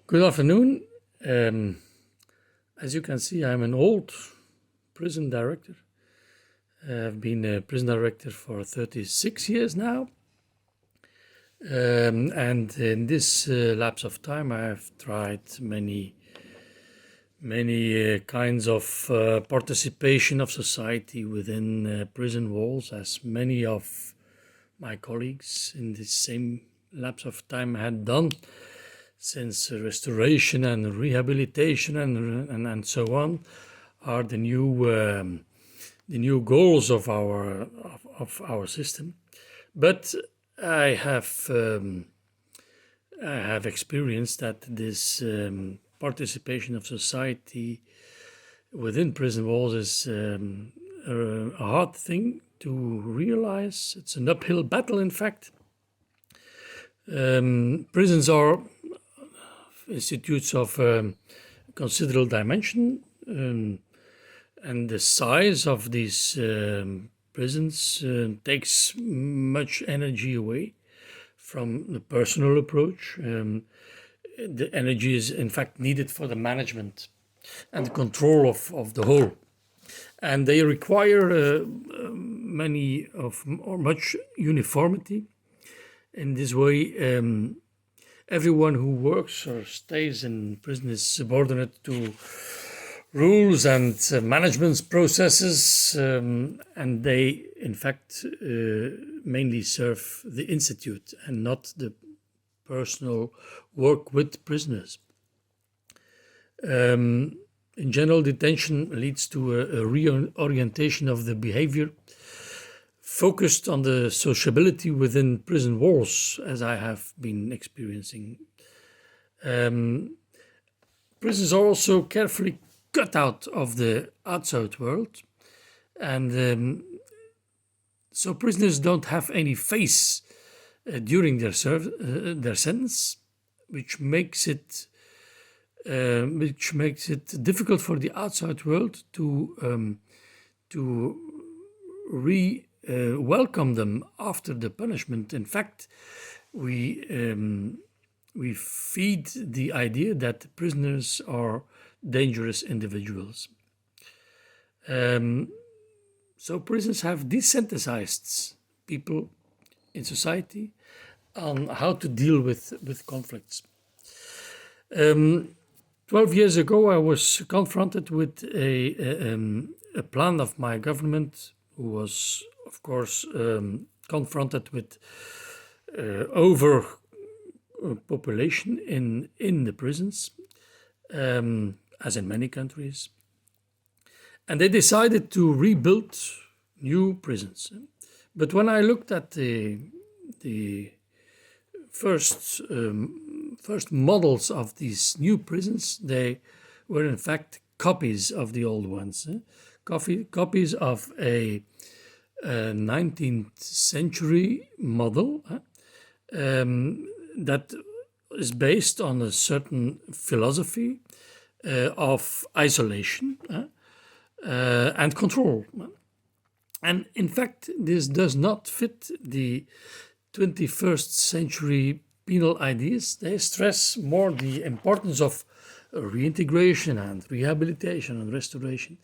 Good afternoon. As you can see, I'm an old prison director. I've been a prison director for 36 years now. And in this lapse of time, I have tried many kinds of participation of society within prison walls, as many of my colleagues in this same lapse of time had done, since restoration and rehabilitation and so on are the new goals of our system. But I have experienced that this participation of society within prison walls is a hard thing to realize. It's an uphill battle, in fact. Prisons are institutes of considerable dimension, and the size of these prisons takes much energy away from the personal approach. The energy is in fact needed for the management and the control of the whole, and they require much uniformity. In this way, everyone who works or stays in prison is subordinate to rules and management processes, and they, in fact, mainly serve the institute and not the personal work with prisoners. In general, detention leads to a reorientation of the behavior focused on the sociability within prison walls, as I have been experiencing. Prisons are also carefully cut out of the outside world, and so prisoners don't have any face during their sentence, which makes it difficult for the outside world to welcome them after the punishment. In fact, we feed the idea that prisoners are dangerous individuals. So prisons have desensitized people in society on how to deal with conflicts. 12 years ago, I was confronted with a plan of my government, who was, of course, confronted with overpopulation in the prisons, as in many countries. And they decided to rebuild new prisons. But when I looked at the first models of these new prisons, they were in fact copies of the old ones. Copies of a 19th century model that is based on a certain philosophy of isolation and control. And in fact, this does not fit the 21st century penal ideas. They stress more the importance of reintegration and rehabilitation and restoration.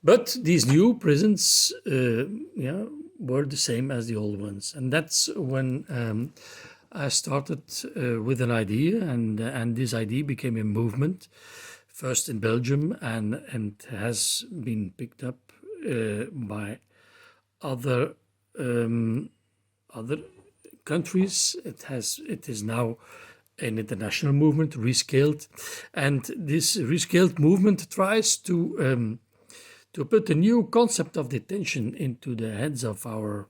But these new prisons were the same as the old ones. And that's when I started with an idea, and this idea became a movement, first in Belgium, and has been picked up by other countries. It is now an international movement, ReScaled, and this ReScaled movement tries to put a new concept of detention into the heads of our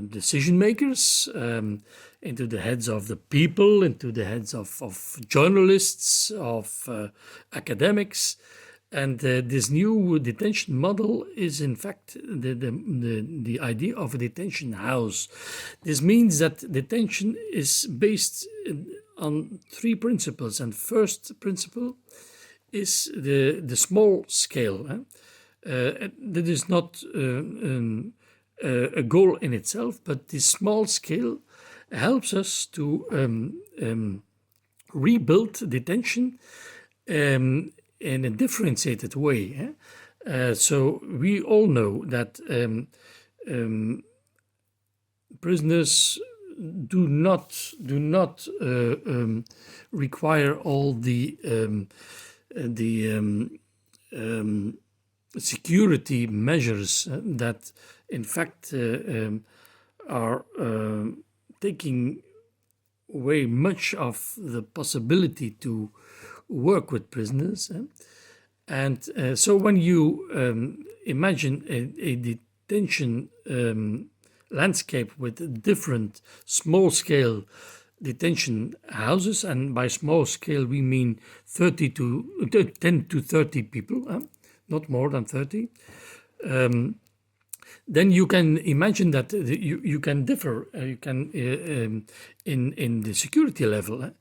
decision makers, into the heads of the people, into the heads of journalists, of academics. And this new detention model is in fact the idea of a detention house. This means that detention is based on three principles. And first principle is the small scale. That is not a goal in itself, but this small scale helps us to rebuild detention in a differentiated way. So we all know that prisoners do not require all the security measures that in fact are taking away much of the possibility to work with prisoners. And so when you imagine a detention landscape with different small-scale detention houses, and by small scale we mean 10 to 30 people, not more than 30, then you can imagine that you can differ, you can in the security level,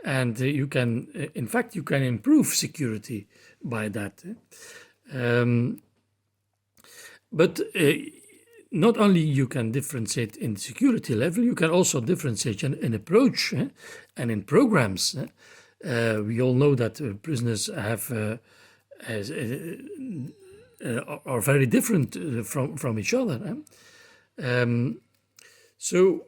and you can, in fact, you can improve security by that. But not only you can differentiate in security level, you can also differentiate in approach and in programs. We all know that prisoners have are very different from each other. So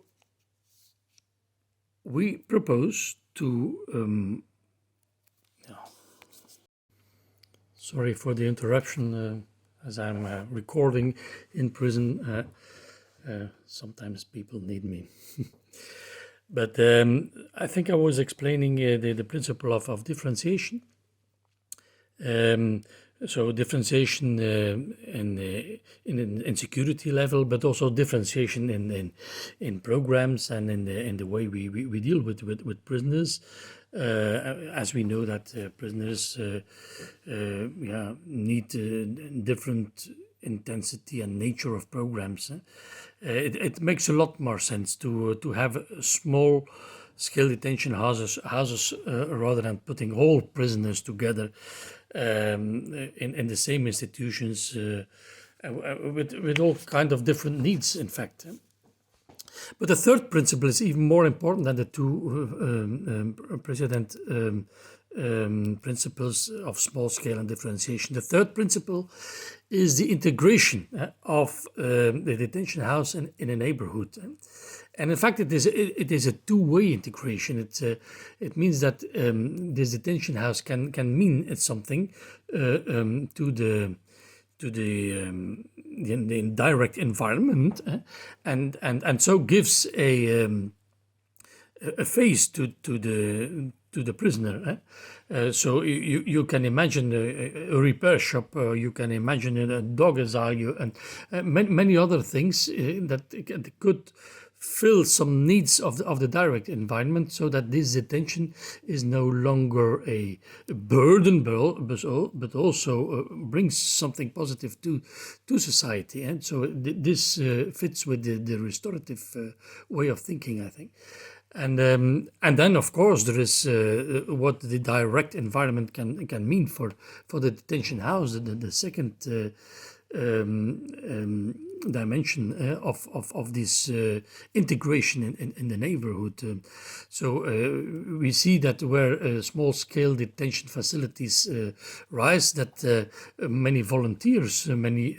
we propose to sorry for the interruption, as I'm recording in prison. Sometimes people need me. But I think I was explaining the principle of differentiation. So differentiation in security level, but also differentiation in programs and in the way we deal with prisoners. As we know that prisoners need different intensity and nature of programs. It makes a lot more sense to have small scale detention houses rather than putting all prisoners together in the same institutions with all kind of different needs, in fact. But the third principle is even more important than the two precedent principles of small scale and differentiation. The third principle is the integration of the detention house in a neighborhood. And in fact, it is a two-way integration. It means that this detention house can mean something to the indirect environment, and so gives a face to the prisoner. So you can imagine a repair shop, you can imagine a dog asylum, and many other things that could fill some needs of the direct environment, so that this detention is no longer a burden, but also brings something positive to society. And so this fits with the restorative way of thinking, I think. And then, of course, there is what the direct environment can mean for the detention house. The second dimension of this integration in the neighborhood. So we see that where small-scale detention facilities rise, that many volunteers, many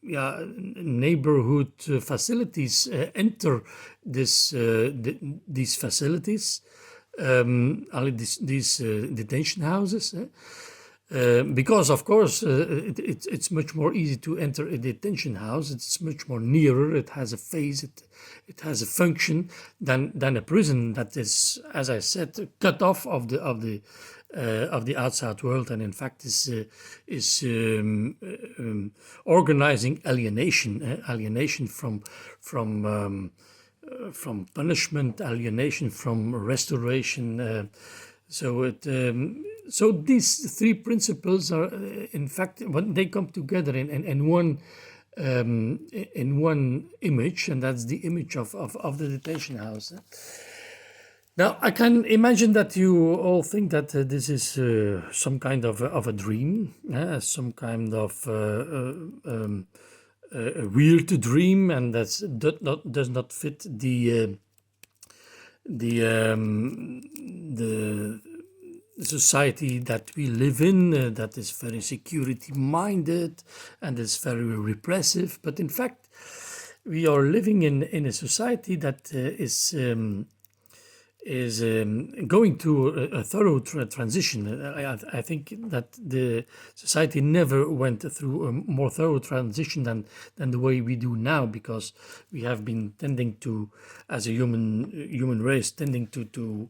neighborhood facilities enter these facilities, these detention houses. Because of course it's much more easy to enter a detention house. It's much more nearer. It has a face. It has a function than a prison that is, as I said, cut off of the outside world, and in fact is organizing alienation from punishment, alienation from restoration. So these three principles are, in fact, when they come together in one image, and that's the image of the detention house. Now, I can imagine that you all think that this is some kind of a dream, some kind of a weird dream, and does not fit the society that we live in, that is very security minded and is very repressive. But in fact, we are living in a society that is going through a thorough transition. I think that the society never went through a more thorough transition than the way we do now, because we have been tending to, as a human race, tending to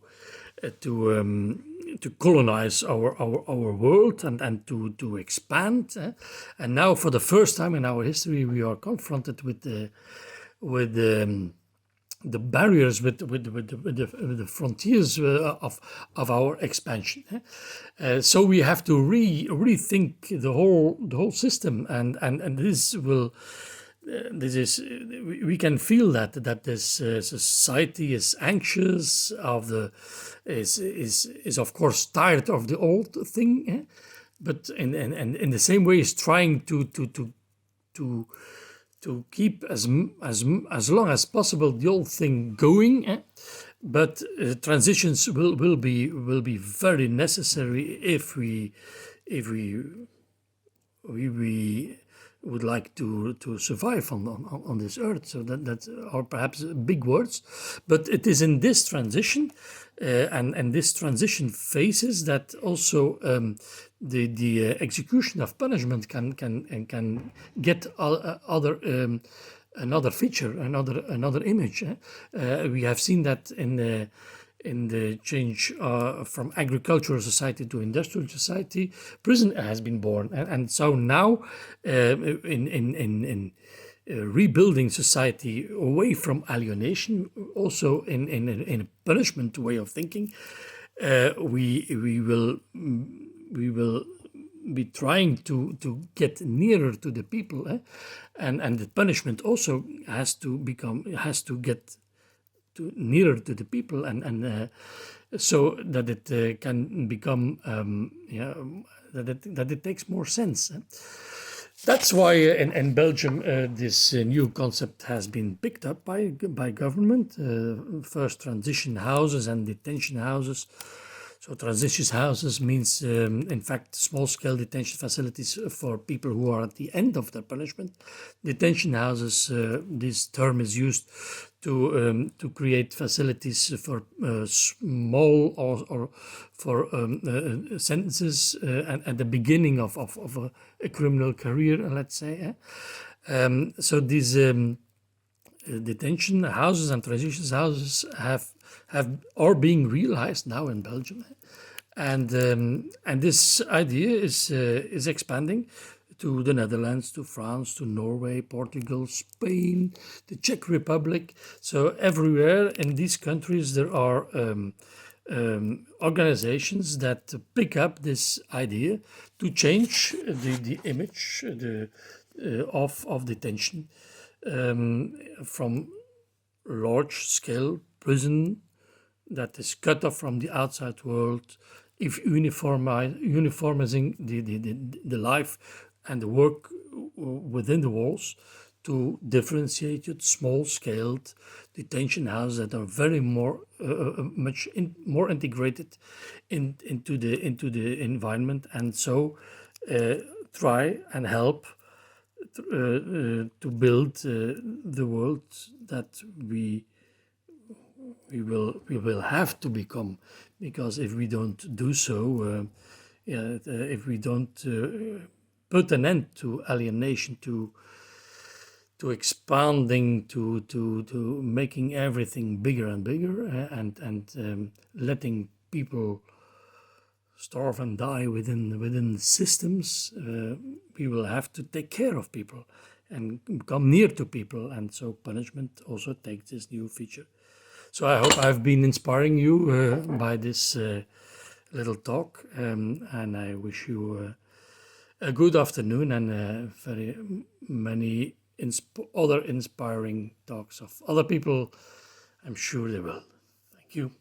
colonize our world and to expand. And now, for the first time in our history, we are confronted with the barriers, with the frontiers of our expansion. So we have to rethink the whole system, and this will. We can feel that this society is anxious is of course tired of the old thing, but in the same way is trying to keep as long as possible the old thing going, but transitions will be very necessary if we would like to survive on this earth. So that are perhaps big words, but it is in this transition and this transition phases that also the execution of punishment can get another feature, another image. We have seen that in the change from agricultural society to industrial society, prison has been born, and so now in rebuilding society away from alienation, also in a punishment way of thinking, we will be trying to get nearer to the people, and the punishment also has to get nearer to the people, and so that it can become that it takes more sense. That's why in Belgium this new concept has been picked up by government. First, transition houses and detention houses. So transition houses means, in fact, small-scale detention facilities for people who are at the end of their punishment. Detention houses, this term is used to create facilities for small or for sentences at the beginning of a criminal career, let's say. So these detention houses and transition houses are being realized now in Belgium, and this idea is expanding to the Netherlands, to France, to Norway, Portugal, Spain, the Czech Republic. So everywhere in these countries there are organizations that pick up this idea to change the image of detention from large-scale prison that is cut off from the outside world, if uniformizing the life and the work within the walls, to differentiated, small-scaled detention houses that are very more integrated into the environment, and so try and help to build the world that we will have to become, because if we don't do so, if we don't put an end to alienation, to expanding, to making everything bigger and bigger, and letting people starve and die within systems, we will have to take care of people and come near to people, and so punishment also takes this new feature. So I hope I've been inspiring you by this little talk, and I wish you a good afternoon and very many other inspiring talks of other people. I'm sure they will. Thank you.